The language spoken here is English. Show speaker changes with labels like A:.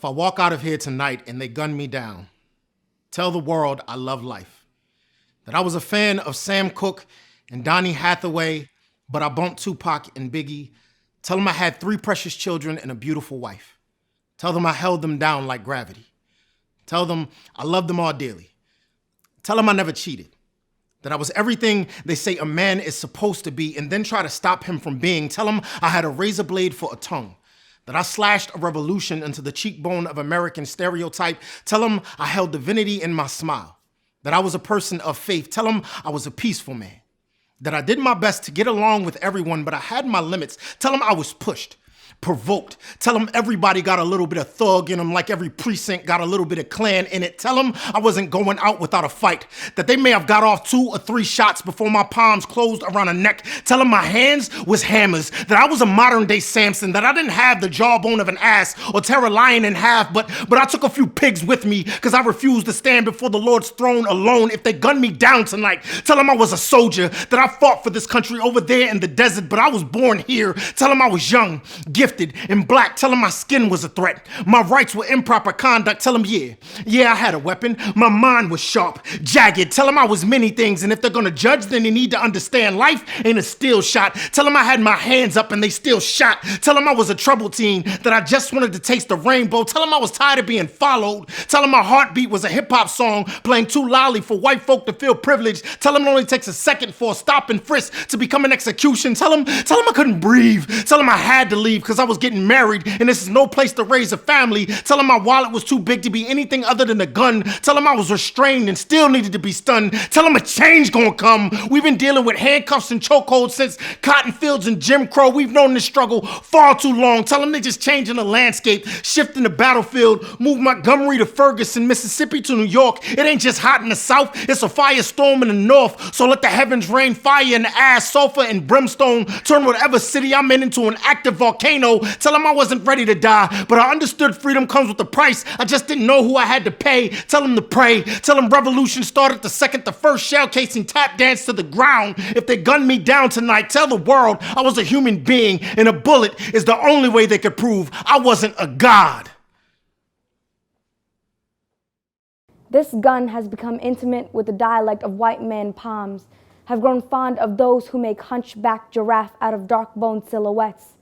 A: If I walk out of here tonight and they gun me down, tell the world I love life. That I was a fan of Sam Cooke and Donny Hathaway, but I bumped Tupac and Biggie. Tell them I had 3 precious children and a beautiful wife. Tell them I held them down like gravity. Tell them I loved them all dearly. Tell them I never cheated. That I was everything they say a man is supposed to be and then try to stop him from being. Tell them I had a razor blade for a tongue. That I slashed a revolution into the cheekbone of American stereotype. Tell them I held divinity in my smile. That I was a person of faith. Tell them I was a peaceful man. That I did my best to get along with everyone, but I had my limits. Tell them I was pushed, provoked. Tell them everybody got a little bit of thug in them, like every precinct got a little bit of clan in it. Tell them I wasn't going out without a fight, that they may have got off 2 or 3 shots before my palms closed around a neck. Tell them my hands was hammers, that I was a modern day Samson, that I didn't have the jawbone of an ass or tear a lion in half, but I took a few pigs with me because I refused to stand before the Lord's throne alone if they gunned me down tonight. Tell them I was a soldier, that I fought for this country over there in the desert, but I was born here. Tell them I was young, gifted, and black. Tell them my skin was a threat. My rights were improper conduct. Tell them, yeah, I had a weapon. My mind was sharp, jagged. Tell them I was many things, and if they're gonna judge, then they need to understand life ain't a still shot. Tell them I had my hands up and they still shot. Tell them I was a troubled teen, that I just wanted to taste the rainbow. Tell them I was tired of being followed. Tell them my heartbeat was a hip-hop song playing too loudly for white folk to feel privileged. Tell them it only takes a second for a stop and frisk to become an execution. Tell them I couldn't breathe. Tell them I had to leave because I was getting married and this is no place to raise a family. Tell them my wallet was too big to be anything other than a gun. Tell them I was restrained and still needed to be stunned. Tell them a change gonna come. We've been dealing with handcuffs and chokeholds since cotton fields and Jim Crow. We've known this struggle far too long. Tell them they just changing the landscape, shifting the battlefield, move Montgomery to Ferguson, Mississippi to New York. It ain't just hot in the south, it's a firestorm in the north. So let the heavens rain fire in the ass, sulfur and brimstone. Turn whatever city I'm in into an active volcano. Tell them I wasn't ready to die, but I understood freedom comes with a price. I just didn't know who I had to pay. Tell them to pray. Tell them revolution started the second the first shell casing tap danced to the ground. If they gunned me down tonight, tell the world I was a human being and a bullet is the only way they could prove I wasn't a god.
B: This gun has become intimate with the dialect of white man palms, have grown fond of those who make hunchback giraffe out of dark-boned silhouettes.